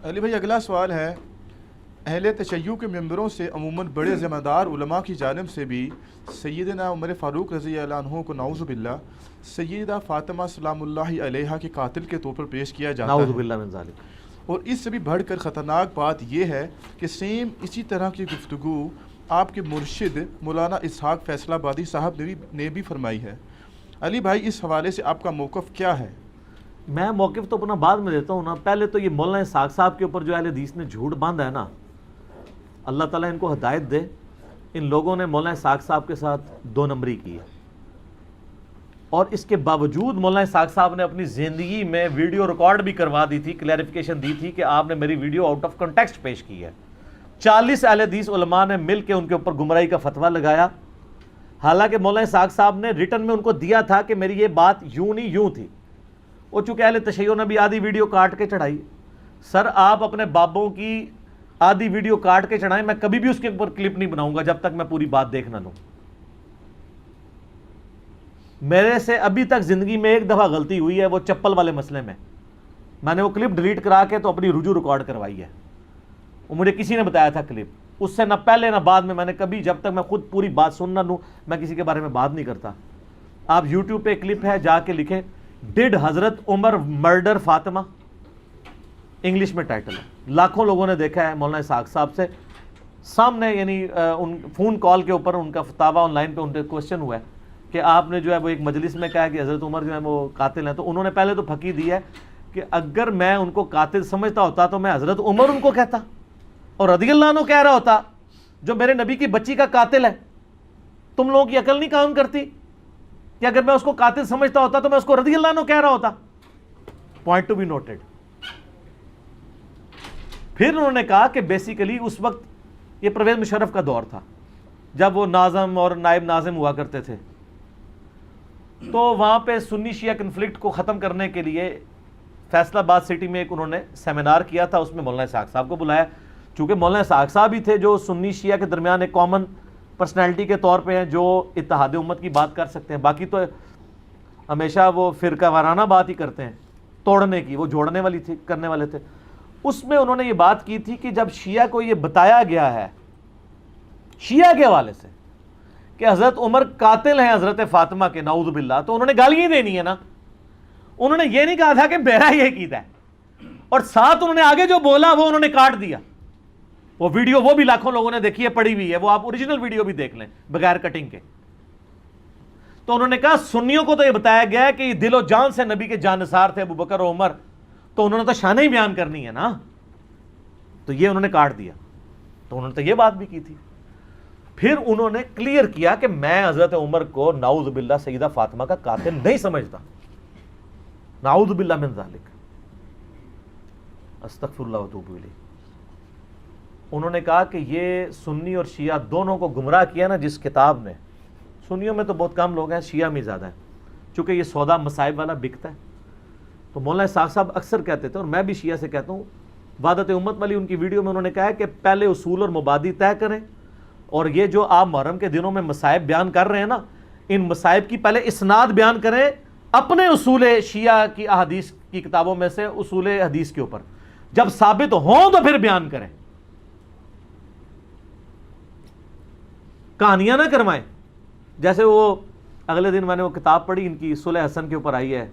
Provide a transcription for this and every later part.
علی بھائی اگلا سوال ہے، اہل تشیع کے ممبروں سے عموماً بڑے ذمہ دار علماء کی جانب سے بھی سیدنا عمر فاروق رضی اللہ عنہ کو نعوذ باللہ سیدہ فاطمہ سلام اللہ علیہا کے قاتل کے طور پر پیش کیا جاتا نعوذ ہے، باللہ من ذالک۔ اور اس سے بھی بڑھ کر خطرناک بات یہ ہے کہ سیم اسی طرح کی گفتگو آپ کے مرشد مولانا اسحاق فیصل آبادی صاحب نے بھی فرمائی ہے۔ علی بھائی اس حوالے سے آپ کا موقف کیا ہے؟ میں موقف تو اپنا بعد میں دیتا ہوں نا، پہلے تو یہ مولانا اسحاق صاحب کے اوپر جو اہل حدیث نے جھوٹ باندھا ہے نا، اللہ تعالیٰ ان کو ہدایت دے۔ ان لوگوں نے مولانا اسحاق صاحب کے ساتھ 2 نمبری کی ہے، اور اس کے باوجود مولانا اسحاق صاحب نے اپنی زندگی میں ویڈیو ریکارڈ بھی کروا دی تھی، کلیریفیکیشن دی تھی کہ آپ نے میری ویڈیو آؤٹ آف کنٹیکسٹ پیش کی ہے۔ 40 اہل حدیث علماء نے مل کے ان کے اوپر گمراہی کا فتویٰ لگایا، حالانکہ مولانا اسحاق صاحب نے ریٹن میں ان کو دیا تھا کہ میری یہ بات یوں نہیں یوں تھی۔ وہ چونکہ اہل تشیع نے بھی آدھی ویڈیو کاٹ کے چڑھائی۔ سر آپ اپنے بابوں کی آدھی ویڈیو کاٹ کے چڑھائیں، میں کبھی بھی اس کے اوپر کلپ نہیں بناؤں گا جب تک میں پوری بات دیکھ نہ لوں۔ میرے سے ابھی تک زندگی میں ایک دفعہ غلطی ہوئی ہے، وہ چپل والے مسئلے میں نے وہ کلپ ڈیلیٹ کرا کے تو اپنی رجوع ریکارڈ کروائی ہے، وہ مجھے کسی نے بتایا تھا کلپ، اس سے نہ پہلے نہ بعد میں نے کبھی، جب تک میں خود پوری بات سن نہ لوں میں کسی کے بارے میں بات نہیں کرتا۔ آپ یوٹیوب پہ کلپ ہے، جا کے لکھیں ڈڈ حضرت عمر مرڈر فاطمہ، انگلش میں ٹائٹل ہے، لاکھوں لوگوں نے دیکھا ہے۔ مولانا اسحاق صاحب سے سامنے یعنی فون کال کے اوپر ان کا فتاویٰ آن لائن پہ ان سے کوشچن ہوا ہے کہ آپ نے جو ہے وہ ایک مجلس میں کہا کہ حضرت عمر جو ہے وہ قاتل ہیں، تو انہوں نے پہلے تو پھکی دی ہے کہ اگر میں ان کو قاتل سمجھتا ہوتا تو میں حضرت عمر ان کو کہتا اور رضی اللہ عنہ کہہ رہا ہوتا، جو میرے نبی کی بچی کا قاتل ہے۔ تم لوگوں کی عقل نہیں کام کرتی کہ اگر میں اس کو قاتل سمجھتا ہوتا تو میں اس کو رضی اللہ عنہ کہہ رہا ہوتا؟ Point to be noted. پھر انہوں نے کہا کہ بیسیکلی اس وقت یہ پرویز مشرف کا دور تھا جب وہ ناظم اور نائب ناظم ہوا کرتے تھے، تو وہاں پہ سنی شیعہ کنفلکٹ کو ختم کرنے کے لیے فیصل آباد سٹی میں ایک انہوں نے سیمینار کیا تھا، اس میں مولانا اسحاق صاحب کو بلایا، چونکہ مولانا اسحاق صاحب ہی تھے جو سنی شیعہ کے درمیان ایک کامن پرسنالٹی کے طور پہ ہیں جو اتحاد امت کی بات کر سکتے ہیں، باقی تو ہمیشہ وہ فرقہ وارانہ بات ہی کرتے ہیں، توڑنے کی، وہ جوڑنے والی تھی، کرنے والے تھے۔ اس میں انہوں نے یہ بات کی تھی کہ جب شیعہ کو یہ بتایا گیا ہے شیعہ کے حوالے سے کہ حضرت عمر قاتل ہیں حضرت فاطمہ کے، نعوذ باللہ، تو انہوں نے گالیاں دینی ہے نا، انہوں نے یہ نہیں کہا تھا کہ میرا یہ عقیدہ ہے، اور ساتھ انہوں نے آگے جو بولا وہ انہوں نے کاٹ دیا۔ وہ ویڈیو وہ بھی لاکھوں لوگوں نے دیکھی ہے، پڑی ہوئی ہے، وہ آپ اوریجنل ویڈیو بھی دیکھ لیں بغیر کٹنگ کے۔ تو انہوں نے کہا سنیوں کو تو یہ بتایا گیا ہے کہ یہ دل و جان سے نبی کے جانثار تھے ابو بکر و عمر، تو انہوں نے تو شانیں ہی بیان کرنی ہے نا، تو یہ انہوں نے کاٹ دیا۔ تو انہوں نے تو یہ بات بھی کی تھی۔ پھر انہوں نے کلیئر کیا کہ میں حضرت عمر کو نعوذ باللہ سیدہ فاطمہ کا قاتل نہیں سمجھتا، نعوذ باللہ من ذالک، استغفر اللہ واتوب الیہ۔ انہوں نے کہا کہ یہ سنی اور شیعہ دونوں کو گمراہ کیا نا جس کتاب نے، سنیوں میں تو بہت کم لوگ ہیں، شیعہ میں زیادہ ہیں، چونکہ یہ سودا مصائب والا بکتا ہے۔ تو مولانا اسحاق صاحب اکثر کہتے تھے، اور میں بھی شیعہ سے کہتا ہوں، وحدت امت والی ان کی ویڈیو میں انہوں نے کہا ہے کہ پہلے اصول اور مبادی طے کریں، اور یہ جو آپ محرم کے دنوں میں مصائب بیان کر رہے ہیں نا، ان مصائب کی پہلے اسناد بیان کریں اپنے اصول شیعہ کی احادیث کی کتابوں میں سے، اصول حدیث کے اوپر، جب ثابت ہوں تو پھر بیان کریں، کہانیاں نہ کروائیں۔ جیسے وہ اگلے دن میں نے وہ کتاب پڑھی ان کی صلح حسن کے اوپر آئی ہے،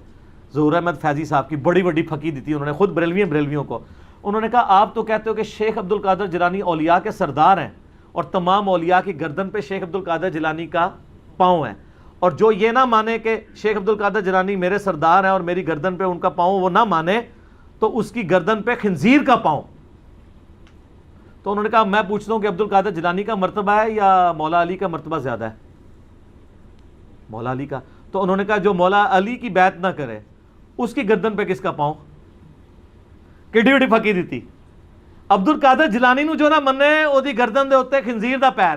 ظہور احمد فیضی صاحب کی، بڑی بڑی پھکی دی تھی انہوں نے، خود بریلویوں کو۔ انہوں نے کہا آپ تو کہتے ہو کہ شیخ عبد القادر جیلانی اولیاء کے سردار ہیں، اور تمام اولیاء کی گردن پہ شیخ عبد القادر جیلانی کا پاؤں ہے، اور جو یہ نہ مانے کہ شیخ عبد القادر جیلانی میرے سردار ہیں اور میری گردن پہ ان کا پاؤں وہ نہ مانے، تو اس کی گردن پہ خنزیر کا پاؤں۔ تو انہوں نے کہا میں پوچھتا ہوں کہ عبد القادر جیلانی کا مرتبہ ہے یا مولا علی کا مرتبہ زیادہ ہے؟ مولا علی کا۔ تو انہوں نے کہا جو مولا علی کی بیعت نہ کرے اس کی گردن پہ کس کا پاؤں؟ کڈی وڈی پھکی دیتی۔ عبد القادر جیلانی نو جو نہ منے او دی گردن دے اوتے خنزیر دا پیر،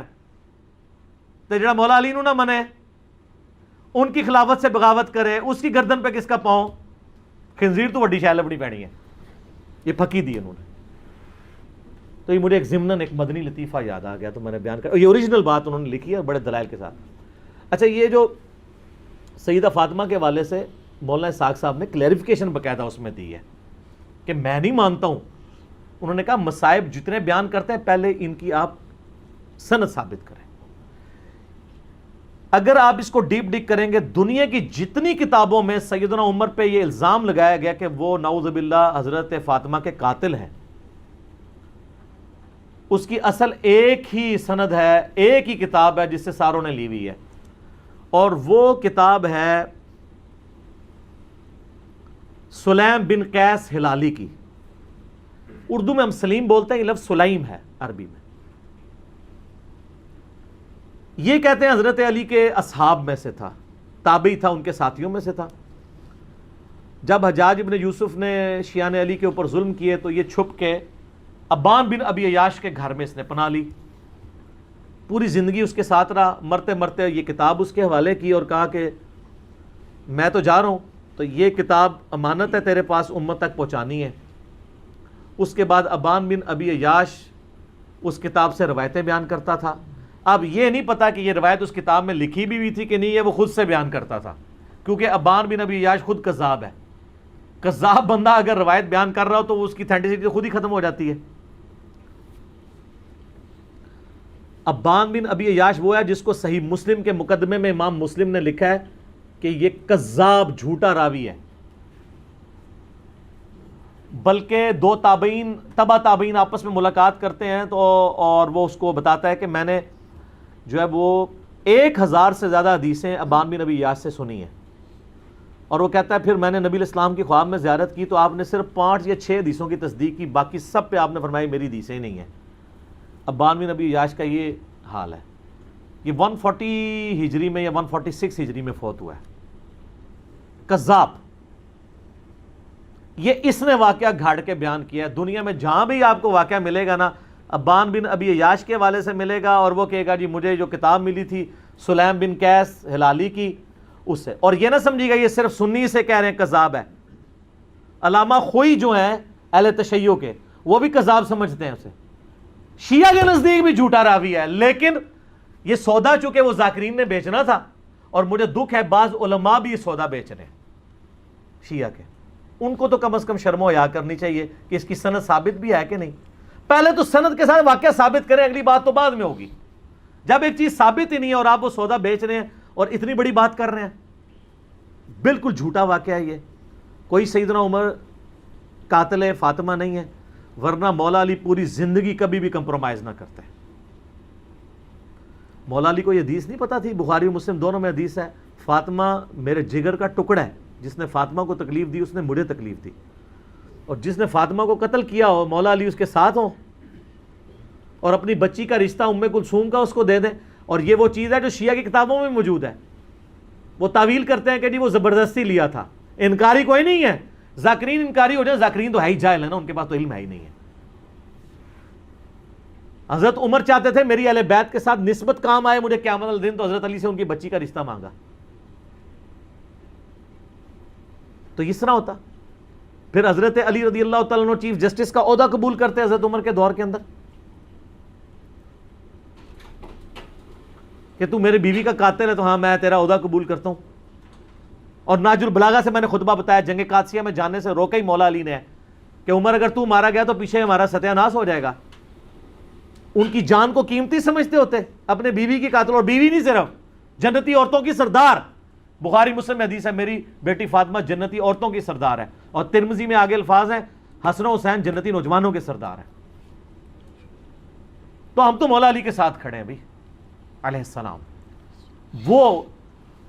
تے جڑا مولا علی نو نہ منے ان کی خلافت سے بغاوت کرے اس کی گردن پہ کس کا پاؤں؟ خنزیر تو وڈی شے لبنی پینی ہے۔ یہ پھکی دی انہوں نے۔ تو یہ مجھے ایک ضمناً ایک مدنی لطیفہ یاد آ گیا تو میں نے بیان کر، یہ اوریجنل بات انہوں نے لکھی ہے بڑے دلائل کے ساتھ۔ اچھا، یہ جو سیدہ فاطمہ کے حوالے سے مولانا اسحاق صاحب نے کلیریفیکیشن باقاعدہ اس میں دی ہے کہ میں نہیں مانتا ہوں انہوں نے کہا مصائب جتنے بیان کرتے ہیں پہلے ان کی آپ سند ثابت کریں. اگر آپ اس کو ڈیپ ڈگ کریں گے دنیا کی جتنی کتابوں میں سیدنا عمر پہ یہ الزام لگایا گیا کہ وہ نعوذ باللہ حضرت فاطمہ کے قاتل ہیں، اس کی اصل ایک ہی سند ہے، ایک ہی کتاب ہے جس سے ساروں نے لی ہوئی ہے، اور وہ کتاب ہے سلیم بن قیس ہلالی کی. اردو میں ہم سلیم بولتے ہیں، یہ لفظ سلیم ہے عربی میں. یہ کہتے ہیں حضرت علی کے اصحاب میں سے تھا، تابعی تھا، ان کے ساتھیوں میں سے تھا. جب حجاج ابن یوسف نے شیعان علی کے اوپر ظلم کیے تو یہ چھپ کے ابان بن ابی عیاش کے گھر میں اس نے پناہ لی، پوری زندگی اس کے ساتھ رہا. مرتے مرتے یہ کتاب اس کے حوالے کی اور کہا کہ میں تو جا رہا ہوں، تو یہ کتاب امانت ہے تیرے پاس، امت تک پہنچانی ہے. اس کے بعد ابان بن ابی عیاش اس کتاب سے روایتیں بیان کرتا تھا. اب یہ نہیں پتا کہ یہ روایت اس کتاب میں لکھی بھی ہوئی تھی کہ نہیں، یہ وہ خود سے بیان کرتا تھا، کیونکہ ابان بن ابی عیاش خود کذاب ہے. کذاب بندہ اگر روایت بیان کر رہا ہو تو اس کی اتھینٹسٹی خود ہی ختم ہو جاتی ہے. ابان بن ابی عیاش وہ ہے جس کو صحیح مسلم کے مقدمے میں امام مسلم نے لکھا ہے کہ یہ کذاب جھوٹا راوی ہے. بلکہ دو تابعین تبع تابعین آپس میں ملاقات کرتے ہیں تو اور وہ اس کو بتاتا ہے کہ میں نے جو ہے وہ 1000 سے زیادہ حدیثیں ابان بن ابی عیاش سے سنی ہیں. اور وہ کہتا ہے پھر میں نے نبی الاسلام کی خواب میں زیارت کی تو آپ نے صرف 5 یا 6 حدیثوں کی تصدیق کی، باقی سب پہ آپ نے فرمایا میری حدیثیں ہی نہیں ہیں. ابان بن ابی عیاش کا یہ حال ہے. یہ 140 ہجری میں یا 146 ہجری میں فوت ہوا ہے. کذاب. یہ اس نے واقعہ گھاڑ کے بیان کیا ہے. دنیا میں جہاں بھی آپ کو واقعہ ملے گا نا، ابان بن ابی عیاش کے حوالے سے ملے گا، اور وہ کہے گا جی مجھے جو کتاب ملی تھی سلیم بن قیس ہلالی کی اس سے. اور یہ نہ سمجھیے گا یہ صرف سنی سے کہہ رہے ہیں کذاب ہے. علامہ خوئی جو ہیں اہل تشیع کے، وہ بھی کذاب سمجھتے ہیں اسے. شیعہ کے نزدیک بھی جھوٹا راوی ہے، لیکن یہ سودا چونکہ وہ ذاکرین نے بیچنا تھا، اور مجھے دکھ ہے بعض علماء بھی یہ سودا بیچ رہے ہیں شیعہ کے. ان کو تو کم از کم شرم و حیا کرنی چاہیے کہ اس کی سند ثابت بھی ہے کہ نہیں. پہلے تو سند کے ساتھ واقعہ ثابت کریں، اگلی بات تو بعد میں ہوگی. جب ایک چیز ثابت ہی نہیں ہے اور آپ وہ سودا بیچ رہے ہیں اور اتنی بڑی بات کر رہے ہیں، بالکل جھوٹا واقعہ ہے یہ. کوئی سیدنا عمر قاتل فاطمہ نہیں ہے، ورنہ مولا علی پوری زندگی کبھی بھی کمپرومائز نہ کرتے. مولا علی کو یہ حدیث نہیں پتا تھی، بخاری و مسلم دونوں میں حدیث ہے، فاطمہ میرے جگر کا ٹکڑا ہے، جس نے فاطمہ کو تکلیف دی اس نے مجھے تکلیف دی، اور جس نے فاطمہ کو قتل کیا ہو مولا علی اس کے ساتھ ہوں، اور اپنی بچی کا رشتہ ام کلثوم کا اس کو دے دیں. اور یہ وہ چیز ہے جو شیعہ کی کتابوں میں موجود ہے. وہ تعویل کرتے ہیں کہ جی وہ زبردستی لیا تھا. انکاری کوئی نہیں ہے، ذاکرین انکاری ہو جائے، ذاکرین تو ہے ہی جاہل ہے نا، ان کے پاس تو علم ہے ہی نہیں ہے. حضرت عمر چاہتے تھے میری اہل بیت کے ساتھ نسبت کام آئے مجھے قیامت والے دن، تو حضرت علی سے ان کی بچی کا رشتہ مانگا. تو اس طرح ہوتا. پھر حضرت علی رضی اللہ تعالیٰ عنہ چیف جسٹس کا عہدہ قبول کرتے حضرت عمر کے دور کے اندر کہ تو میرے بیوی کا قاتل ہے تو ہاں میں تیرا عہدہ قبول کرتا ہوں. اور ناج البلاغہ سے میں نے خطبہ بتایا، جنگ قادسیہ میں جانے سے روکا ہی مولا علی نے کہ عمر اگر تو مارا گیا تو پیچھے ہمارا ستیہ ناس ہو جائے گا. ان کی جان کو قیمتی سمجھتے ہوتے، اپنے بیوی کی قاتل، اور بیوی نہیں صرف جنتی عورتوں کی سردار. بخاری مسلم میں حدیث ہے میری بیٹی فاطمہ جنتی عورتوں کی سردار ہے، اور ترمذی میں آگے الفاظ ہیں حسن و حسین جنتی نوجوانوں کے سردار ہیں. تو ہم تو مولا علی کے ساتھ کھڑے ہیں بھائی علیہ السلام. وہ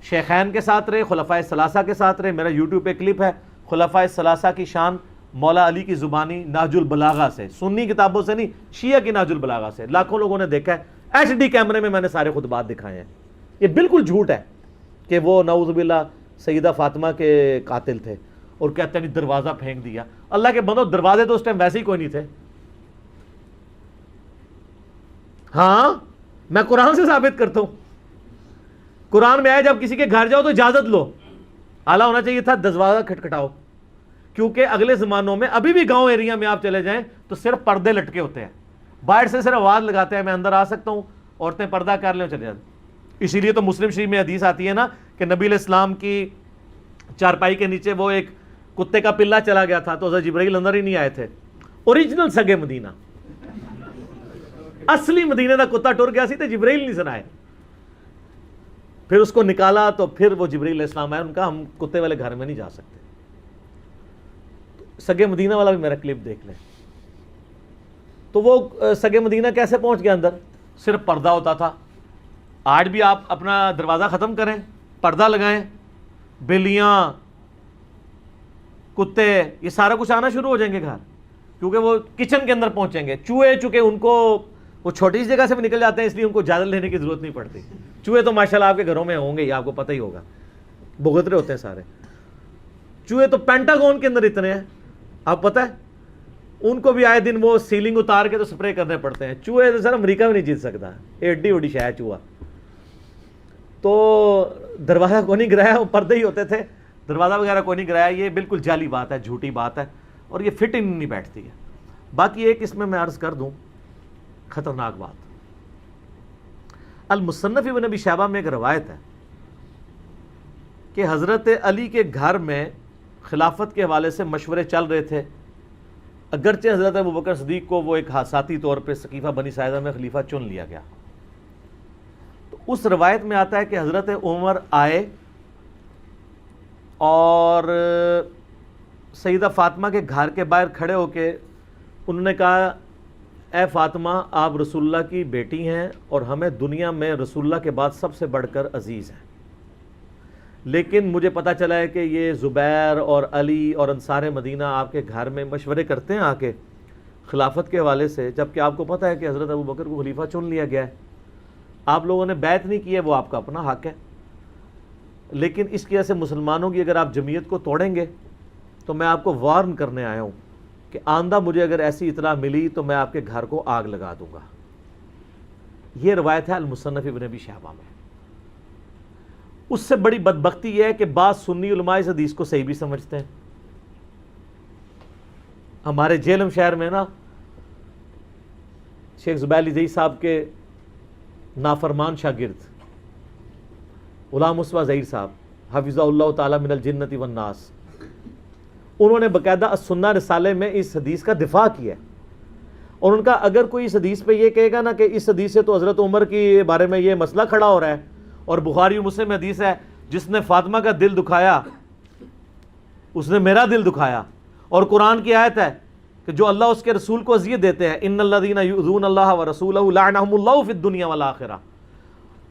شیخین کے ساتھ رہے، خلفائے ثلاثہ کے ساتھ رہے. میرا یوٹیوب پہ کلپ ہے خلفائے ثلاثہ کی شان مولا علی کی زبانی نہج البلاغہ سے، سنی کتابوں سے نہیں، شیعہ کی نہج البلاغہ سے. لاکھوں لوگوں نے دیکھا ہے، HD کیمرے میں نے سارے خطبات دکھائے ہیں. یہ بالکل جھوٹ ہے کہ وہ نعوذ باللہ سیدہ فاطمہ کے قاتل تھے، اور کہتے ہیں دروازہ پھینک دیا. اللہ کے بندو دروازے تو اس ٹائم ویسے ہی کوئی نہیں تھے. ہاں میں قرآن سے ثابت کرتا ہوں. قرآن میں آیا جب کسی کے گھر جاؤ تو اجازت لو. اعلیٰ ہونا چاہیے تھا دروازہ کھٹکھٹاؤ، کیونکہ اگلے زمانوں میں ابھی بھی گاؤں ایریا میں آپ چلے جائیں تو صرف پردے لٹکے ہوتے ہیں، باہر سے صرف آواز لگاتے ہیں میں اندر آ سکتا ہوں، عورتیں پردہ کر لیں چلے جاتے. اسی لیے تو مسلم شریف میں حدیث آتی ہے نا کہ نبی علیہ السلام کی چارپائی کے نیچے وہ ایک کتے کا پلہ چلا گیا تھا تو حضرت جبرائیل اندر ہی نہیں آئے تھے. اوریجنل سگے مدینہ، اصلی مدینے کا کتا ٹر گیا سی تے جبرائیل نہیں سنائے. پھر اس کو نکالا تو پھر وہ جبرائیل علیہ السلام آئے، ان کا ہم کتے والے گھر میں نہیں جا سکتے. سگے مدینہ والا بھی میرا کلپ دیکھ لیں. تو وہ سگے مدینہ کیسے پہنچ گیا اندر؟ صرف پردہ ہوتا تھا. آج بھی آپ اپنا دروازہ ختم کریں، پردہ لگائیں، بلیاں، کتے، یہ سارا کچھ آنا شروع ہو جائیں گے گھر، کیونکہ وہ کچن کے اندر پہنچیں گے. چوہے چونکہ ان کو وہ چھوٹی سی جگہ سے بھی نکل جاتے ہیں، اس لیے ان کو اجازت لینے کی ضرورت نہیں پڑتی. چوہے تو ماشاءاللہ آپ کے گھروں میں ہوں گے ہی، آپ کو پتہ ہی ہوگا، بھگترے ہوتے ہیں سارے. چوہے تو پینٹاگون کے اندر اتنے ہیں، آپ پتہ ہے ان کو بھی آئے دن وہ سیلنگ اتار کے تو سپرے کرنے پڑتے ہیں. چوہے تو سر امریکہ میں نہیں جیت سکتا، ایڈی وڈی شے ہے چوہا. تو دروازہ کو نہیں گرایا، وہ پردے ہی ہوتے تھے، دروازہ وغیرہ کو نہیں گرایا. یہ بالکل جعلی بات ہے، جھوٹی بات ہے، اور یہ فٹ ان نہیں بیٹھتی ہے. باقی ایک اس میں عرض کر دوں خطرناک بات. المصنف ابن ابی شیبہ میں ایک روایت ہے کہ حضرت علی کے گھر میں خلافت کے حوالے سے مشورے چل رہے تھے، اگرچہ حضرت ابوبکر صدیق کو وہ ایک حادثاتی طور پہ سقیفہ بنی ساعدہ میں خلیفہ چن لیا گیا. تو اس روایت میں آتا ہے کہ حضرت عمر آئے اور سیدہ فاطمہ کے گھر کے باہر کھڑے ہو کے انہوں نے کہا، اے فاطمہ آپ رسول اللہ کی بیٹی ہیں اور ہمیں دنیا میں رسول اللہ کے بعد سب سے بڑھ کر عزیز ہیں، لیکن مجھے پتہ چلا ہے کہ یہ زبیر اور علی اور انصار مدینہ آپ کے گھر میں مشورے کرتے ہیں آ کے خلافت کے حوالے سے، جبکہ آپ کو پتہ ہے کہ حضرت ابوبکر کو خلیفہ چن لیا گیا ہے. آپ لوگوں نے بیعت نہیں کی ہے، وہ آپ کا اپنا حق ہے، لیکن اس کی وجہ سے مسلمانوں کی اگر آپ جمعیت کو توڑیں گے تو میں آپ کو وارن کرنے آیا ہوں کہ آئندہ مجھے اگر ایسی اطلاع ملی تو میں آپ کے گھر کو آگ لگا دوں گا. یہ روایت ہے المصنف ابن ابی شیبہ میں. اس سے بڑی بدبختی یہ ہے کہ بعض سنی علماء اس حدیث کو صحیح بھی سمجھتے ہیں. ہمارے جہلم شہر میں نا شیخ زبیر علی زئی صاحب کے نافرمان شاگرد غلام مصطفیٰ ظہیر صاحب حفظہ اللہ تعالی من الجنت والناس، انہوں نے باقاعدہ السنہ رسالے میں اس حدیث کا دفاع کیا ہے. اور ان کا اگر کوئی اس حدیث پہ یہ کہے گا نا کہ اس حدیث سے تو حضرت عمر کے بارے میں یہ مسئلہ کھڑا ہو رہا ہے، اور بخاری و مسلم حدیث ہے جس نے فاطمہ کا دل دکھایا اس نے میرا دل دکھایا، اور قرآن کی آیت ہے کہ جو اللہ اس کے رسول کو اذیت دیتے ہیں ان الذین یؤذون اللہ ورسولہ لعنہم اللہ فی الدنیا والآخرہ،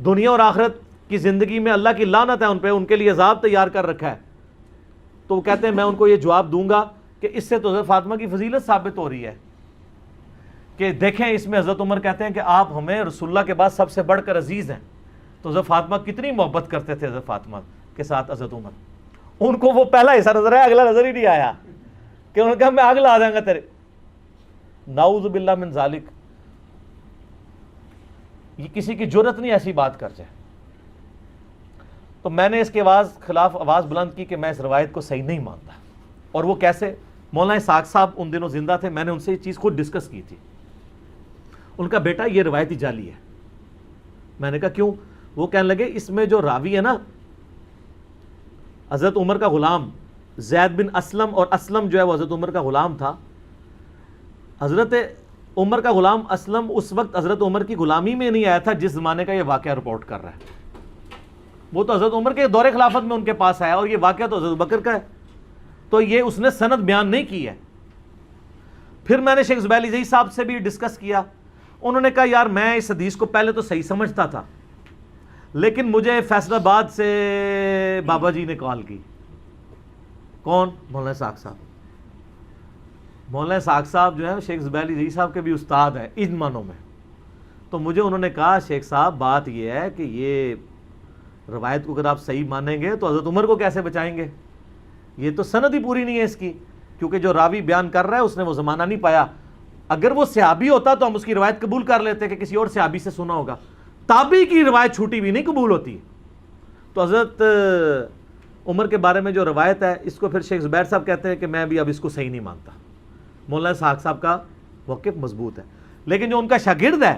دنیا اور آخرت کی زندگی میں اللہ کی لعنت ہے ان پہ، ان کے لیے عذاب تیار کر رکھا ہے. تو وہ کہتے ہیں میں ان کو یہ جواب دوں گا کہ اس سے تو حضرت فاطمہ کی فضیلت ثابت ہو رہی ہے کہ دیکھیں اس میں حضرت عمر کہتے ہیں کہ آپ ہمیں رسول اللہ کے بعد سب سے بڑھ کر عزیز ہیں. تو حضرت فاطمہ کتنی محبت کرتے تھے حضرت فاطمہ کے ساتھ حضرت عمر. ان کو وہ پہلا حصہ نظر آیا، اگلا نظر ہی نہیں آیا کہ انہوں نے کہا میں آگ لا دیں گا تیرے. نعوذ باللہ من ذالک، یہ کسی کی جرت نہیں ایسی بات کر جائے. تو میں نے اس کے خلاف آواز بلند کی کہ میں اس روایت کو صحیح نہیں مانتا. اور وہ کیسے؟ مولانا اسحاق صاحب ان دنوں زندہ تھے، میں نے ان سے یہ چیز خود ڈسکس کی تھی. ان کا بیٹا یہ روایت ہی جعلی ہے. میں نے کہا کیوں؟ وہ کہنے لگے اس میں جو راوی ہے نا حضرت عمر کا غلام زید بن اسلم، اور اسلم جو ہے وہ حضرت عمر کا غلام تھا. حضرت عمر کا غلام اسلم اس وقت حضرت عمر کی غلامی میں نہیں آیا تھا جس زمانے کا یہ واقعہ رپورٹ کر رہا ہے. وہ تو حضرت عمر کے دور خلافت میں ان کے پاس آیا، اور یہ واقعہ تو حضرت بکر کا ہے. تو یہ اس نے سند بیان نہیں کی ہے. پھر میں نے شیخ زبیر علی زئی صاحب سے بھی ڈسکس کیا. انہوں نے کہا یار میں اس حدیث کو پہلے تو صحیح سمجھتا تھا، لیکن مجھے فیصل آباد سے بابا جی نے کال کی. کون؟ مولانا اسحاق صاحب. مولانا اسحاق صاحب جو ہے شیخ زبیر علی زئی صاحب کے بھی استاد ہیں ان معنوں میں. تو مجھے انہوں نے کہا شیخ صاحب بات یہ ہے کہ یہ روایت کو اگر آپ صحیح مانیں گے تو حضرت عمر کو کیسے بچائیں گے؟ یہ تو سند ہی پوری نہیں ہے اس کی، کیونکہ جو راوی بیان کر رہا ہے اس نے وہ زمانہ نہیں پایا. اگر وہ صحابی ہوتا تو ہم اس کی روایت قبول کر لیتے کہ کسی اور صحابی سے سنا ہوگا. تابعی کی روایت چھوٹی بھی نہیں قبول ہوتی. تو حضرت عمر کے بارے میں جو روایت ہے اس کو پھر شیخ زبیر صاحب کہتے ہیں کہ میں بھی اب اس کو صحیح نہیں مانتا. مولانا اسحاق صاحب کا موقف مضبوط ہے، لیکن جو ان کا شاگرد ہے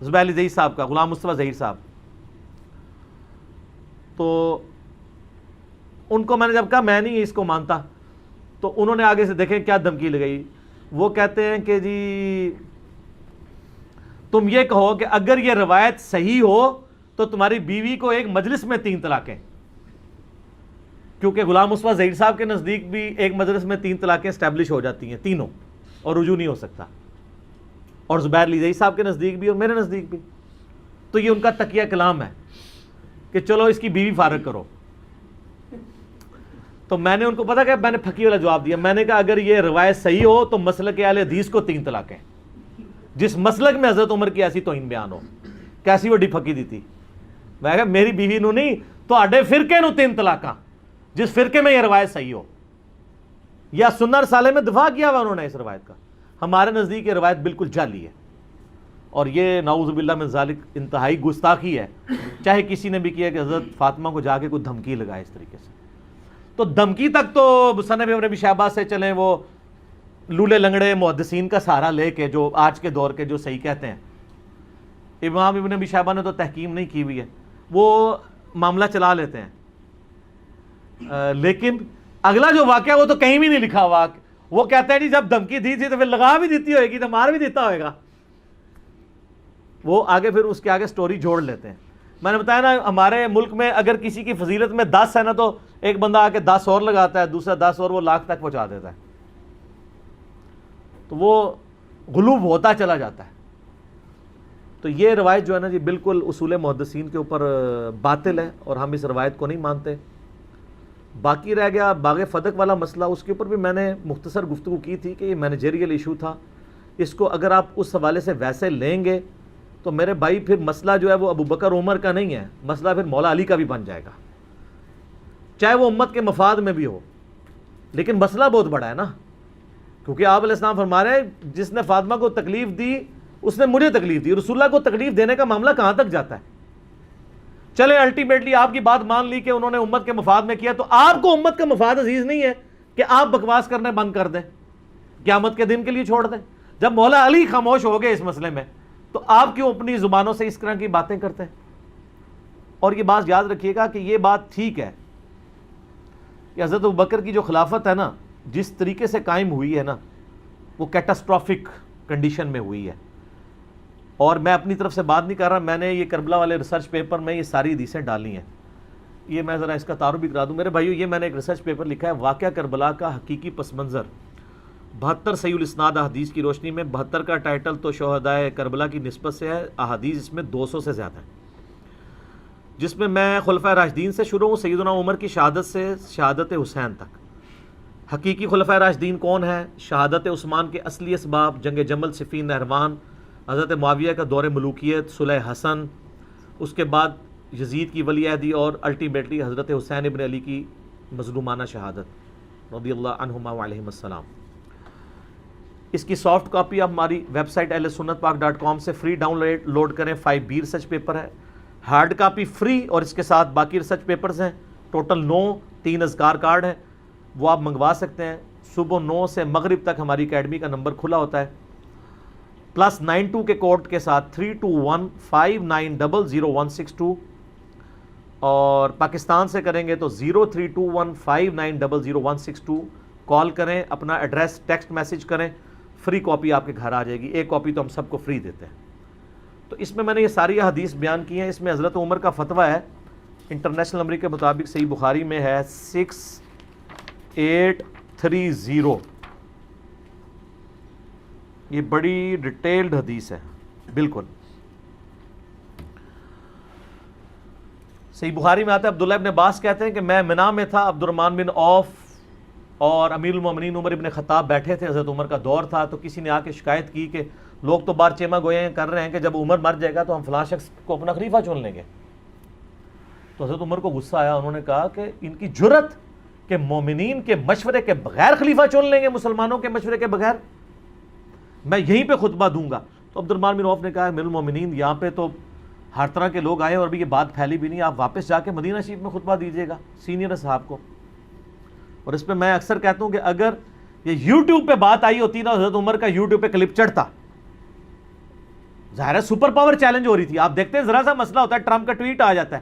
زبیر علی زئی صاحب کا غلام مصطفیٰ ظہیر صاحب، تو ان کو میں نے جب کہا میں نہیں اس کو مانتا، تو انہوں نے آگے سے دیکھیں کیا دھمکی لگائی. وہ کہتے ہیں کہ جی تم یہ کہو کہ اگر یہ روایت صحیح ہو تو تمہاری بیوی کو ایک مجلس میں 3 طلاقیں، کیونکہ غلام مصطفیٰ ظہیر صاحب کے نزدیک بھی ایک مجلس میں 3 طلاقیں اسٹیبلش ہو جاتی ہیں تینوں، اور رجوع نہیں ہو سکتا، اور زبیر لیزئی صاحب کے نزدیک بھی اور میرے نزدیک بھی. تو یہ ان کا تقیہ کلام ہے کہ چلو اس کی بیوی فارغ کرو. تو میں نے ان کو پتا کہ میں نے پھکی والا جواب دیا، میں نے کہا اگر یہ روایت صحیح ہو تو مسلک اہل حدیث کو 3 طلاقیں، جس مسلک میں حضرت عمر کی ایسی توہین بیان ہو، کیسی وڈی پھکی دی تھی. میں کہا میری بیوی نو نہیں تو آڈے فرقے نو 3 طلاقاں، جس فرقے میں یہ روایت صحیح ہو. یا سنہ رسالے میں دفاع کیا ہوا انہوں نے اس روایت کا. ہمارے نزدیک یہ روایت بالکل جعلی ہے، اور یہ نعوذ باللہ من ذالک انتہائی گستاخی ہے، چاہے کسی نے بھی کیا کہ حضرت فاطمہ کو جا کے کوئی دھمکی لگائے اس طریقے سے. تو دھمکی تک تو مصنف ابن ابی شیبہ سے چلیں، وہ لولے لنگڑے محدثین کا سہارا لے کے جو آج کے دور کے جو صحیح کہتے ہیں. امام ابن ابی شیبہ نے تو تحقیم نہیں کی ہوئی ہے، وہ معاملہ چلا لیتے ہیں، لیکن اگلا جو واقعہ وہ تو کہیں بھی نہیں لکھا ہوا. وہ کہتے ہیں جی جب دھمکی دی تھی تو پھر لگا بھی دیتی ہوئے گی تو مار بھی دیتا ہوئے گا. وہ آگے پھر اس کے آگے سٹوری جوڑ لیتے ہیں. میں نے بتایا نا ہمارے ملک میں اگر کسی کی فضیلت میں 10 ہے نا تو ایک بندہ آ کے 10 اور لگاتا ہے، دوسرا 10 اور، وہ لاکھ تک پہنچا دیتا ہے. تو وہ غلوب ہوتا چلا جاتا ہے. تو یہ روایت جو ہے نا جی بالکل اصول محدثین کے اوپر باطل ہے، اور ہم اس روایت کو نہیں مانتے. باقی رہ گیا باغ فدق والا مسئلہ، اس کے اوپر بھی میں نے مختصر گفتگو کی تھی کہ یہ مینیجریل ایشو تھا. اس کو اگر آپ اس حوالے سے ویسے لیں گے تو میرے بھائی پھر مسئلہ جو ہے وہ ابو بکر عمر کا نہیں ہے، مسئلہ پھر مولا علی کا بھی بن جائے گا، چاہے وہ امت کے مفاد میں بھی ہو. لیکن مسئلہ بہت بڑا ہے نا، کیونکہ آپ علیہ السلام فرما رہے ہیں جس نے فاطمہ کو تکلیف دی اس نے مجھے تکلیف دی. رسول اللہ کو تکلیف دینے کا معاملہ کہاں تک جاتا ہے؟ چلے الٹیمیٹلی آپ کی بات مان لی کہ انہوں نے امت کے مفاد میں کیا، تو آپ کو امت کا مفاد عزیز نہیں ہے کہ آپ بکواس کرنے بند کر دیں، قیامت کے دن کے لیے چھوڑ دیں. جب مولا علی خاموش ہو گئے اس مسئلے میں تو آپ کیوں اپنی زبانوں سے اس طرح کی باتیں کرتے ہیں؟ اور یہ بات یاد رکھیے گا کہ یہ بات ٹھیک ہے کہ حضرت ابوبکر کی جو خلافت ہے نا جس طریقے سے قائم ہوئی ہے نا وہ کیٹاسٹرافک کنڈیشن میں ہوئی ہے. اور میں اپنی طرف سے بات نہیں کر رہا، میں نے یہ کربلا والے ریسرچ پیپر میں یہ ساری حدیثیں ڈالی ہیں. یہ میں ذرا اس کا تعارف بھی کرا دوں میرے بھائیو. یہ میں نے ایک ریسرچ پیپر لکھا ہے، واقعہ کربلا کا حقیقی پس منظر 72 صحیح الاسناد احادیث کی روشنی میں. 72 کا ٹائٹل تو شہدائے کربلا کی نسبت سے ہے، احادیث اس میں 200 سے زیادہ ہیں، جس میں میں خلفائے راشدین سے شروع ہوں، سیدنا عمر کی شہادت سے شہادت حسین تک. حقیقی خلفائے راشدین کون ہیں؟ شہادت عثمان کے اصلی اسباب، جنگ جمل، صفین، نہروان، حضرت معاویہ کا دور ملوکیت، صلح حسن، اس کے بعد یزید کی ولی عہدی، اور الٹیمیٹلی حضرت حسین ابن علی کی مظلومانہ شہادت رضی اللہ عنہما وعلیہم السلام. اس کی سافٹ کاپی آپ ہماری ویب سائٹ ahlsunnatpak.com سے فری ڈاؤن لوڈ کریں. 5B ریسرچ پیپر ہے، ہارڈ کاپی فری، اور اس کے ساتھ باقی ریسرچ پیپرز ہیں ٹوٹل 9. 3 اذکار کارڈ ہیں، وہ آپ منگوا سکتے ہیں. صبح 9 سے مغرب تک ہماری اکیڈمی کا نمبر کھلا ہوتا ہے، +92 کے کوڈ کے ساتھ 3215900162، اور پاکستان سے کریں گے تو 032159000162. کال کریں، اپنا ایڈریس ٹیکسٹ میسج کریں، فری کاپی آپ کے گھر آ جائے گی. ایک کاپی تو ہم سب کو فری دیتے ہیں. تو اس میں نے یہ ساری حدیث بیان کی ہیں. اس میں حضرت عمر کا فتویٰ ہے، انٹرنیشنل نمبر کے مطابق صحیح بخاری میں ہے 6830. یہ بڑی ڈیٹیلڈ حدیث ہے بالکل. صحیح بخاری میں آتا ہے، عبداللہ ابن عباس کہتے ہیں کہ میں منا میں تھا، عبد الرحمن بن عوف اور امیر المومنین عمر ابن خطاب بیٹھے تھے، حضرت عمر کا دور تھا. تو کسی نے آ کے شکایت کی کہ لوگ تو بار چیما گوئے کر رہے ہیں کہ جب عمر مر جائے گا تو ہم فلاں شخص کو اپنا خلیفہ چن لیں گے. تو حضرت عمر کو غصہ آیا، انہوں نے کہا کہ ان کی جرت کہ مومنین کے مشورے کے بغیر خلیفہ چن لیں گے، مسلمانوں کے مشورے کے بغیر، میں یہیں پہ خطبہ دوں گا. تو عبد الرحمن بن عوف نے کہا امیر المومنین یہاں پہ تو ہر طرح کے لوگ آئے اور ابھی یہ بات پھیلی بھی نہیں، آپ واپس جا کے مدینہ شریف میں خطبہ دیجیے گا سینئر صاحب کو. اور اس پہ میں اکثر کہتا ہوں کہ اگر یہ یوٹیوب پہ بات آئی ہوتی نا، حضرت عمر کا یوٹیوب پہ کلپ چڑھتا، ظاہر ہے سپر پاور چیلنج ہو رہی تھی. آپ دیکھتے ہیں ذرا سا مسئلہ ہوتا ہے، ٹرمپ کا ٹویٹ آ جاتا ہے،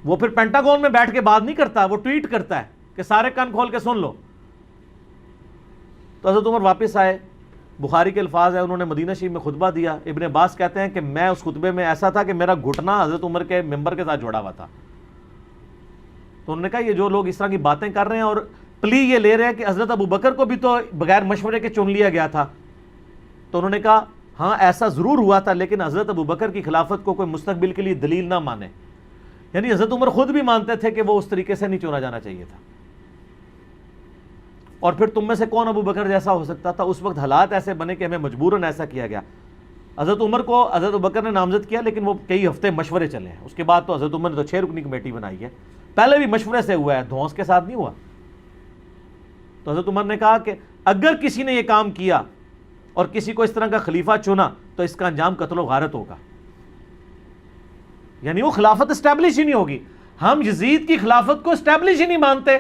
وہ پھر پینٹاگون میں بیٹھ کے بات نہیں کرتا، وہ ٹویٹ کرتا ہے کہ سارے کان کھول کے سن لو. تو حضرت عمر واپس آئے، بخاری کے الفاظ ہیں، انہوں نے مدینہ شریف میں خطبہ دیا. ابن عباس کہتے ہیں کہ میں اس خطبے میں ایسا تھا کہ میرا گھٹنا حضرت عمر کے ممبر کے ساتھ جڑا ہوا تھا. تو انہوں نے کہا یہ جو لوگ اس طرح کی باتیں کر رہے ہیں اور پلی یہ لے رہے ہیں کہ حضرت ابو بکر کو بھی تو بغیر مشورے کے چن لیا گیا تھا. تو انہوں نے کہا ہاں ایسا ضرور ہوا تھا، لیکن حضرت ابو بکر کی خلافت کو کوئی مستقبل کے لیے دلیل نہ مانے. یعنی حضرت عمر خود بھی مانتے تھے کہ وہ اس طریقے سے نہیں چنا جانا چاہیے تھا. اور پھر تم میں سے کون ابو بکر جیسا ہو سکتا تھا؟ اس وقت حالات ایسے بنے کہ ہمیں مجبوراً ایسا کیا گیا. حضرت عمر کو حضرت ابو بکر نے نامزد کیا، لیکن وہ کئی ہفتے مشورے چلے ہیں. اس کے بعد تو حضرت عمر نے تو 6 رکنی کمیٹی بنائی ہے. پہلے بھی مشورے سے ہوا ہے، دھونس کے ساتھ نہیں ہوا. تو حضرت عمر نے کہا کہ اگر کسی نے یہ کام کیا اور کسی کو اس طرح کا خلیفہ چنا تو اس کا انجام قتل و غارت ہوگا. یعنی وہ خلافت اسٹیبلش ہی نہیں ہوگی. ہم یزید کی خلافت کو اسٹیبلش ہی نہیں مانتے.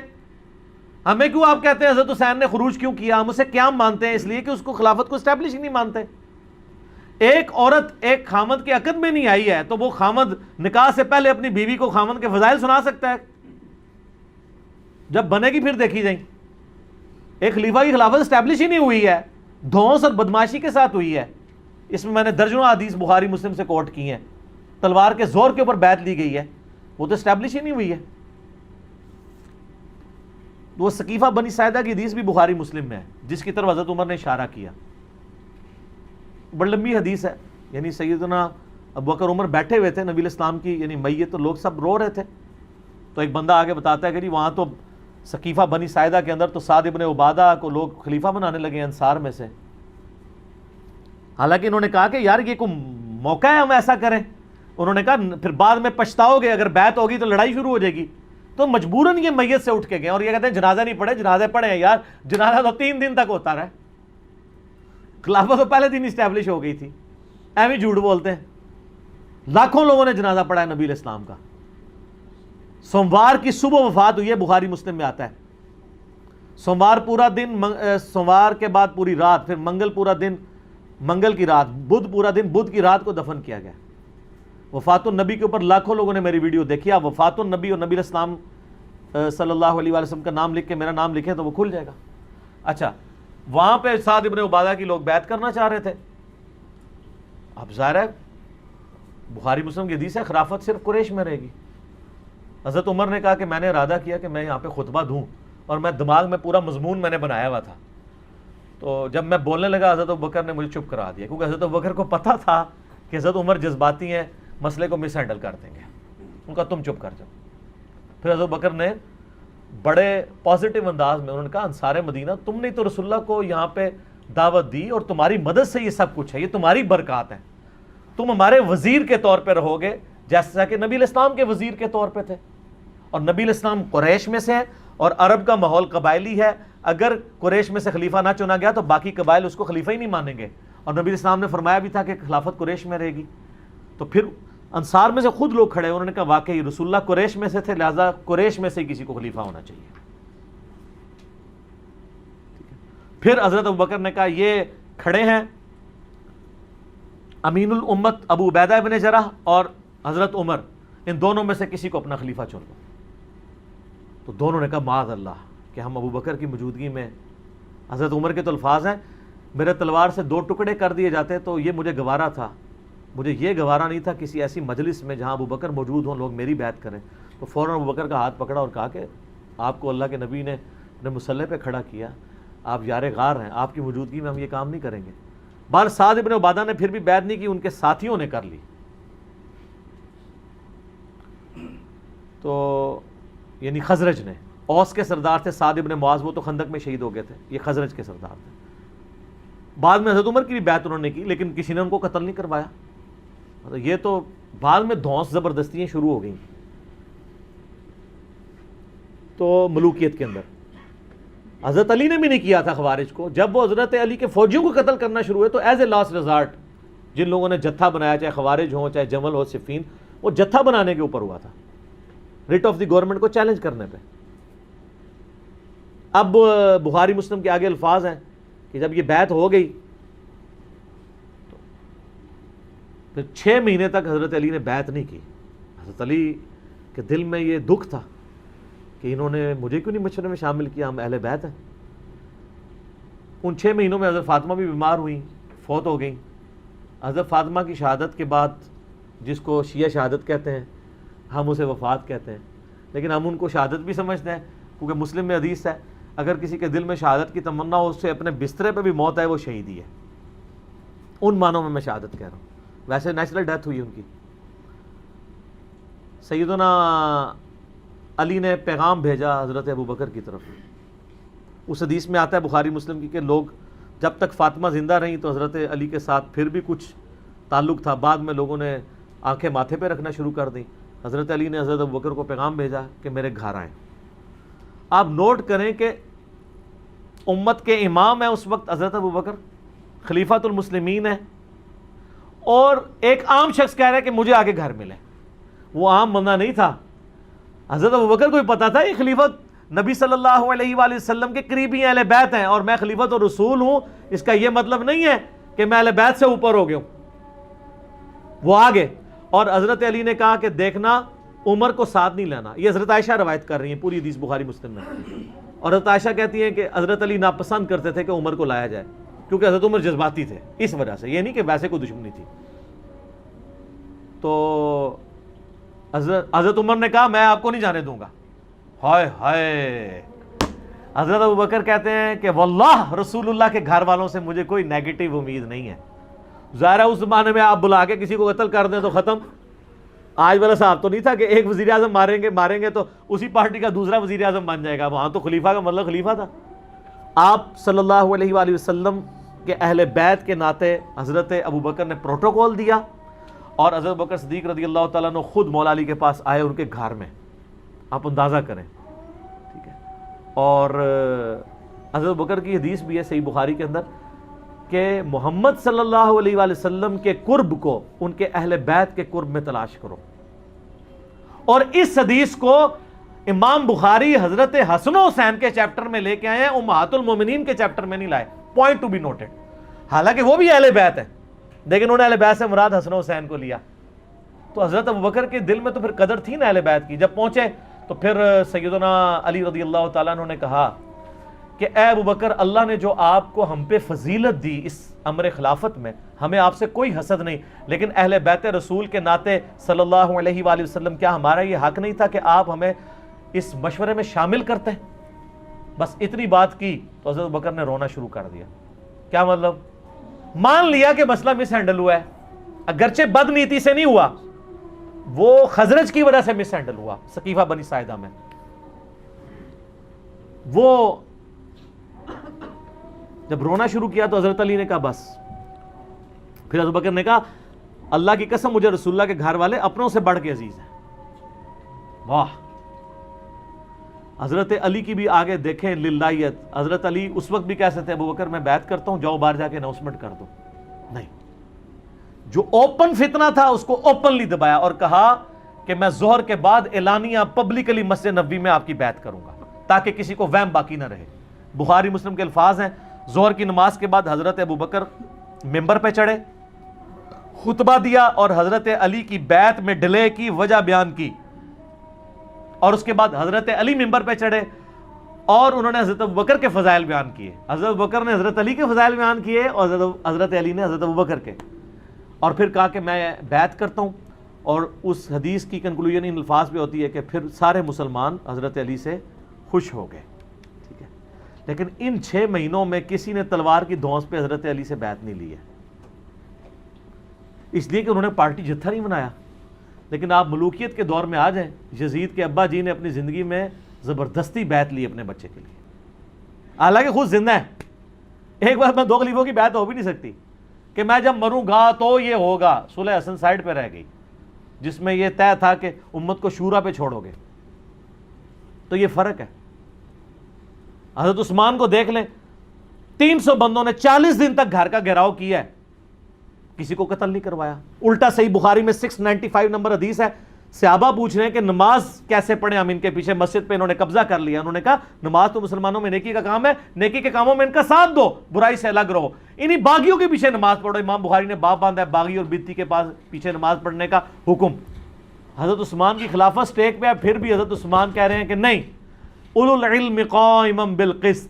ہمیں کیوں آپ کہتے ہیں حضرت حسین نے خروج کیوں کیا؟ ہم اسے قیام مانتے ہیں، اس لیے کہ اس کو خلافت کو اسٹیبلش ہی نہیں مانتے. ایک عورت ایک خامد کے عقد میں نہیں آئی ہے تو وہ خامد نکاح سے پہلے اپنی بیوی کو خامد کے فضائل سنا سکتا ہے؟ جب بنے گی پھر دیکھی جائیں. ایک خلیفہ کی خلافت اسٹیبلش ہی نہیں ہوئی ہے، دھونس اور بدماشی کے ساتھ ہوئی ہے. اس میں نے درجنوں حدیث بخاری مسلم سے کوٹ کی ہیں. تلوار کے زور کے اوپر بیعت لی گئی ہے، وہ تو اسٹیبلش ہی نہیں ہوئی ہے. وہ سقیفہ بنی ساعدہ کی حدیث بھی بخاری مسلم میں ہے، جس کی طرف حضرت عمر نے اشارہ کیا. بڑی لمبی حدیث ہے. یعنی سیدنا ابو بکر عمر بیٹھے ہوئے تھے، نبی الاسلام کی یعنی میت، تو لوگ سب رو رہے تھے. تو ایک بندہ آگے بتاتا ہے کہ جی وہاں تو سقیفہ بنی ساعدہ کے اندر تو سعد ابن عبادہ کو لوگ خلیفہ بنانے لگے انصار میں سے. حالانکہ انہوں نے کہا کہ یار یہ کوئی موقع ہے ہم ایسا کریں. انہوں نے کہا پھر بعد میں پچھتاؤ گے، اگر بیعت ہوگی تو لڑائی شروع ہو جائے گی. تو مجبوراً یہ میت سے اٹھ کے گئے اور یہ کہتے ہیں جنازہ نہیں پڑھے. جنازے پڑھے ہیں یار، جنازہ تو 3 دن تک ہوتا رہا. خلافت تو پہلے دن اسٹیبلش ہو گئی تھی. ایویں جھوٹ بولتے ہیں. لاکھوں لوگوں نے جنازہ پڑھا ہے نبی علیہ السلام کا. سوموار کی صبح وفات ہوئی ہے، بخاری مسلم میں آتا ہے. سوموار پورا دن، سوموار کے بعد پوری رات، پھر منگل پورا دن، منگل کی رات، بدھ پورا دن، بدھ کی رات کو دفن کیا گیا. وفات النبی کے اوپر لاکھوں لوگوں نے میری ویڈیو دیکھی. آپ وفات النبی اور نبی علیہ السلام صلی اللہ علیہ وسلم کا نام لکھ کے میرا نام لکھیں تو وہ کھل جائے گا. اچھا، وہاں پہ سعد ابن عبادہ کی لوگ بیعت کرنا چاہ رہے تھے. اب ظاہر ہے بخاری مسلم کی حدیث ہے خلافت صرف قریش میں رہے گی. حضرت عمر نے کہا کہ میں نے ارادہ کیا کہ میں یہاں پہ خطبہ دوں، اور میں دماغ میں پورا مضمون میں نے بنایا ہوا تھا. تو جب میں بولنے لگا حضرت ابوبکر نے مجھے چپ کرا دیا، کیونکہ حضرت ابوبکر کو پتہ تھا کہ حضرت عمر جذباتی ہیں، مسئلے کو مس ہینڈل کر دیں گے. ان کا تم چپ کر جاؤ. پھر حضرت ابوبکر نے بڑے پازیٹیو انداز میں انہوں نے کہا انصار مدینہ تم نے تو رسول اللہ کو یہاں پہ دعوت دی اور تمہاری مدد سے یہ سب کچھ ہے، یہ تمہاری برکات ہیں. تم ہمارے وزیر کے طور پہ رہو گے جیسا کہ نبی علیہ السلام کے وزیر کے طور پہ تھے. اور نبی علیہ السلام قریش میں سے ہیں اور عرب کا ماحول قبائلی ہے. اگر قریش میں سے خلیفہ نہ چنا گیا تو باقی قبائل اس کو خلیفہ ہی نہیں مانیں گے. اور نبی علیہ السلام نے فرمایا بھی تھا کہ خلافت قریش میں رہے گی. تو پھر انصار میں سے خود لوگ کھڑے، انہوں نے کہا واقعی رسول اللہ قریش میں سے تھے، لہذا قریش میں سے کسی کو خلیفہ ہونا چاہیے. پھر حضرت ابوبکر نے کہا یہ کھڑے ہیں امین الامت ابو عبیدہ ابن جرح اور حضرت عمر، ان دونوں میں سے کسی کو اپنا خلیفہ چن لو. تو دونوں نے کہا معاذ اللہ کہ ہم ابو بکر کی موجودگی میں. حضرت عمر کے تو الفاظ ہیں میرے تلوار سے 2 ٹکڑے کر دیے جاتے تو یہ مجھے گوارا تھا، مجھے یہ گوارا نہیں تھا کسی ایسی مجلس میں جہاں ابو بکر موجود ہوں، لوگ میری بیعت کریں. تو فوراً ابو بکر کا ہاتھ پکڑا اور کہا کہ آپ کو اللہ کے نبی نے اپنے مسلح پہ کھڑا کیا، آپ یار غار ہیں، آپ کی موجودگی میں ہم یہ کام نہیں کریں گے. بہر سعد ابن عبادہ نے پھر بھی بیعت نہیں کی، ان کے ساتھیوں نے کر لی. تو یعنی خزرج نے، اوس کے سردار تھے سعد ابن معاذ، وہ تو خندق میں شہید ہو گئے تھے، یہ خزرج کے سردار تھے. بعد میں حضرت عمر کی بھی بیعت انہوں نے کی لیکن کسی نے ان کو قتل نہیں کروایا. یہ تو بعد میں دھونس زبردستیاں شروع ہو گئیں. تو ملوکیت کے اندر حضرت علی نے بھی نہیں کیا تھا خوارج کو. جب وہ حضرت علی کے فوجیوں کو قتل کرنا شروع ہوئے تو ایز اے لاسٹ ریزارٹ جن لوگوں نے جتھا بنایا، چاہے خوارج ہوں چاہے جمل ہو صفین، وہ جتھا بنانے کے اوپر ہوا تھا ریٹ آف دی گورنمنٹ کو چیلنج کرنے پہ. اب بخاری مسلم کے آگے الفاظ ہیں کہ جب یہ بیعت ہو گئی تو پھر 6 مہینے تک حضرت علی نے بیعت نہیں کی. حضرت علی کے دل میں یہ دکھ تھا کہ انہوں نے مجھے کیوں نہیں مشورے میں شامل کیا، ہم اہل بیعت ہیں. ان 6 مہینوں میں حضرت فاطمہ بھی بیمار ہوئیں، فوت ہو گئیں۔ حضرت فاطمہ کی شہادت کے بعد، جس کو شیعہ شہادت کہتے ہیں، ہم اسے وفات کہتے ہیں، لیکن ہم ان کو شہادت بھی سمجھتے ہیں، کیونکہ مسلم میں حدیث ہے اگر کسی کے دل میں شہادت کی تمنا ہو، اس سے اپنے بسترے پہ بھی موت آئے، وہ شہیدی ہے۔ ان معنوں میں شہادت کہہ رہا ہوں، ویسے نیچرل ڈیتھ ہوئی ان کی۔ سیدنا علی نے پیغام بھیجا حضرت ابوبکر کی طرف۔ اس حدیث میں آتا ہے بخاری مسلم کی کہ لوگ جب تک فاطمہ زندہ رہیں تو حضرت علی کے ساتھ پھر بھی کچھ تعلق تھا، بعد میں لوگوں نے آنکھیں ماتھے پہ رکھنا شروع کر دیں۔ حضرت علی نے حضرت ابوبکر کو پیغام بھیجا کہ میرے گھر آئیں۔ آپ نوٹ کریں کہ امت کے امام ہیں اس وقت حضرت ابوبکر، خلیفۃ المسلمین ہیں، اور ایک عام شخص کہہ رہا ہے کہ مجھے آگے گھر ملے۔ وہ عام بندہ نہیں تھا، حضرت ابوبکر کو بھی پتا تھا یہ خلیفت نبی صلی اللہ علیہ وآلہ وسلم کے قریبی اہل بیت ہیں، اور میں خلیفت اور رسول ہوں، اس کا یہ مطلب نہیں ہے کہ میں اہل بیت سے اوپر ہو گیا ہوں۔ وہ آگے، اور حضرت علی نے کہا کہ دیکھنا عمر کو ساتھ نہیں لینا۔ یہ حضرت عائشہ روایت کر رہی ہیں، پوری حدیث بخاری مسلم میں، اور حضرت عائشہ کہتی ہیں کہ حضرت علی ناپسند کرتے تھے کہ عمر کو لایا جائے، کیونکہ حضرت عمر جذباتی تھے، اس وجہ سے، یہ نہیں کہ ویسے کوئی دشمنی تھی۔ تو حضرت عمر نے کہا میں آپ کو نہیں جانے دوں گا۔ ہائے ہائے، حضرت ابوبکر کہتے ہیں کہ واللہ رسول اللہ کے گھر والوں سے مجھے کوئی نیگیٹو امید نہیں ہے۔ ظاہر ہے اس زمانے میں آپ بلا کے کسی کو قتل کر دیں تو ختم۔ آج والا صاحب تو نہیں تھا کہ ایک وزیر اعظم ماریں گے تو اسی پارٹی کا دوسرا وزیر اعظم بن جائے گا، وہاں تو خلیفہ کا مطلب خلیفہ تھا۔ آپ صلی اللہ علیہ وآلہ وسلم کے اہل بیت کے ناطے حضرت ابوبکر نے پروٹوکول دیا، اور حضرت ابوبکر صدیق رضی اللہ تعالیٰ عنہ خود مولا علی کے پاس آئے ان کے گھر میں، آپ اندازہ کریں، ٹھیک ہے۔ اور حضرت ابوبکر کی حدیث بھی ہے صحیح بخاری کے اندر کہ محمد صلی اللہ علیہ وآلہ وسلم کے قرب کو ان کے اہل بیت کے قرب میں تلاش کرو، اور اس حدیث کو امام بخاری حضرت حسن و حسین کے چیپٹر میں لے کے آئے ہیں، امہات المومنین کے چیپٹر میں نہیں لائے۔ پوائنٹ ٹو بی نوٹڈ، حالانکہ وہ بھی اہل بیت ہیں، لیکن انہوں نے اہل بیت سے مراد حسن و حسین کو لیا۔ تو حضرت ابوبکر کے دل میں تو پھر قدر تھی نا اہل بیت کی۔ جب پہنچے تو پھر سیدنا علی رضی اللہ تعالیٰ عنہ نے کہا کہ اے ابوبکر، اللہ نے جو آپ کو ہم پہ فضیلت دی اس امر خلافت میں، ہمیں آپ سے کوئی حسد نہیں، لیکن اہل بیت رسول کے ناطے صلی اللہ علیہ وآلہ وسلم کیا ہمارا یہ حق نہیں تھا کہ آپ ہمیں اس مشورے میں شامل کرتے ہیں؟ بس اتنی بات کی تو حضرت ابوبکر نے رونا شروع کر دیا۔ کیا مطلب؟ مان لیا کہ مسئلہ مس ہینڈل ہوا ہے، اگرچہ بد نیتی سے نہیں ہوا، وہ خزرج کی وجہ سے مس ہینڈل ہوا سقیفہ بنی ساعدہ میں۔ وہ جب رونا شروع کیا تو حضرت علی نے کہا بس۔ پھر حضرت بکر نے کہا اللہ کی قسم مجھے رسول اللہ کے گھر والے اپنوں سے بڑھ کے عزیز ہیں۔ واہ، حضرت علی کی بھی آگے دیکھیں للہیت۔ حضرت علی اس وقت بھی کہہ سکتے ابو بکر میں بیعت کرتا ہوں، جاؤ باہر جا کے اناؤنسمنٹ کر دو، نہیں، جو اوپن فتنہ تھا اس کو اوپنلی دبایا اور کہا کہ میں ظہر کے بعد اعلانیہ پبلکلی مسجد نبوی میں آپ کی بیعت کروں گا تاکہ کسی کو وہم باقی نہ رہے۔ بخاری مسلم کے الفاظ ہیں، ظہر کی نماز کے بعد حضرت ابو بکر ممبر پہ چڑھے، خطبہ دیا اور حضرت علی کی بیعت میں ڈیلے کی وجہ بیان کی، اور اس کے بعد حضرت علی ممبر پہ چڑھے اور انہوں نے حضرت ابوبکر کے فضائل بیان کیے۔ حضرت ابوبکر نے حضرت علی کے فضائل بیان کیے اور حضرت علی نے حضرت ابوبکر کے، اور پھر کہا کہ میں بیعت کرتا ہوں۔ اور اس حدیث کی کنکلوژن ان الفاظ پہ ہوتی ہے کہ پھر سارے مسلمان حضرت علی سے خوش ہو گئے، ٹھیک ہے۔ لیکن ان 6 مہینوں میں کسی نے تلوار کی دھونس پہ حضرت علی سے بیعت نہیں لی ہے، اس لیے کہ انہوں نے پارٹی جتھا نہیں بنایا۔ لیکن آپ ملوکیت کے دور میں آ جائیں، یزید کے ابا جی نے اپنی زندگی میں زبردستی بیعت لی اپنے بچے کے لیے، حالانکہ خود زندہ ہے۔ ایک بار میں 2 خلیفوں کی بیعت ہو بھی نہیں سکتی کہ میں جب مروں گا تو یہ ہوگا۔ صلح حسن سائڈ پہ رہ گئی جس میں یہ طے تھا کہ امت کو شورا پہ چھوڑو گے، تو یہ فرق ہے۔ حضرت عثمان کو دیکھ لیں، 300 بندوں نے 40 دن تک گھر کا گھیراؤ کیا ہے، کسی کو قتل نہیں کروایا۔ الٹا صحیح بخاری میں 695 نمبر حدیث ہے، صحابہ پوچھ رہے ہیں کہ نماز کیسے پڑھیں ہم ان کے پیچھے، مسجد پہ انہوں نے قبضہ کر لیا۔ انہوں نے کہا نماز تو مسلمانوں میں نیکی کا کام ہے، نیکی کے کاموں میں ان کا ساتھ دو، برائی سے الگ رہو، انہی باغیوں کے پیچھے نماز پڑھو۔ امام بخاری نے باب باندھا ہے باغی اور بدتی کے پاس پیچھے نماز پڑھنے کا حکم۔ حضرت عثمان کی خلافت سٹیک پہ ہے، پھر بھی حضرت عثمان کہہ رہے ہیں کہ نہیں، اولو العلم قائما بالقسط،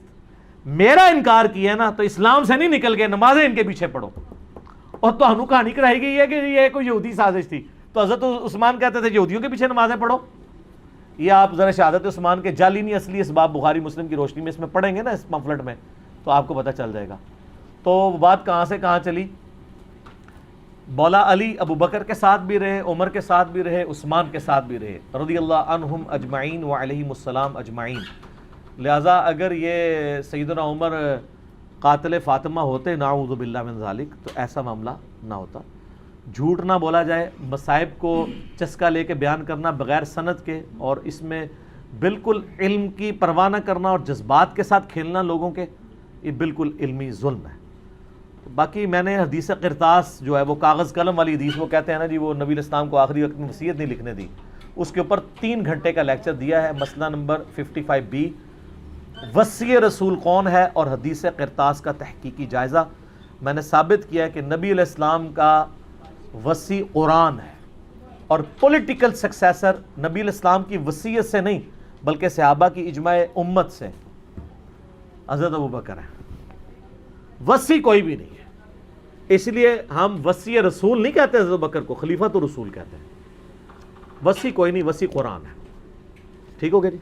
میرا انکار کیا نا تو اسلام سے نہیں نکل گئے، نمازیں ان کے پیچھے پڑھو. اور تو ہنو کہانی کرائی گئی ہے کہ یہ کوئی یہودی سازش تھی. تو حضرت عثمان کہتے تھے یہودیوں کے پیچھے نمازیں پڑھو. یہ آپ ذرا شہادت عثمان کے جعلی نہیں اصلی اسباب بخاری مسلم کی روشنی میں اس میں پڑھیں گے نا اس پمفلٹ میں تو آپ کو پتہ چل جائے گا. تو بات کہاں سے کہاں چلی. مولا علی ابو بکر کے ساتھ بھی رہے، عمر کے ساتھ بھی رہے، عثمان کے ساتھ بھی رہے رضی اللہ عنہم اجمعین وعلیہم السلام اجمعین. لہٰذا اگر یہ سیدنا عمر قاتل فاطمہ ہوتے نعوذ باللہ من ذالک تو ایسا معاملہ نہ ہوتا. جھوٹ نہ بولا جائے، مصائب کو چسکا لے کے بیان کرنا بغیر سند کے اور اس میں بالکل علم کی پرواہ نہ کرنا اور جذبات کے ساتھ کھیلنا لوگوں کے، یہ بالکل علمی ظلم ہے. باقی میں نے حدیث قرطاس جو ہے وہ کاغذ قلم والی حدیث، وہ کہتے ہیں نا جی وہ نبی الاسلام کو آخری وقت میں وصیت نہیں لکھنے دی، اس کے اوپر 3 گھنٹے کا لیکچر دیا ہے. مسئلہ نمبر 55B وصی رسول کون ہے اور حدیث قرطاس کا تحقیقی جائزہ. میں نے ثابت کیا ہے کہ نبی علیہ السلام کا وصی قرآن ہے اور پولیٹیکل سکسیسر نبی علیہ السلام کی وصیت سے نہیں بلکہ صحابہ کی اجماع امت سے حضرت ابو بکر ہے. وصی کوئی بھی نہیں ہے. اس لیے ہم وصی رسول نہیں کہتے حضرت بکر کو، خلیفۃ الرسول کہتے ہیں. وصی کوئی نہیں، وصی قرآن ہے. ٹھیک ہو گیا جی.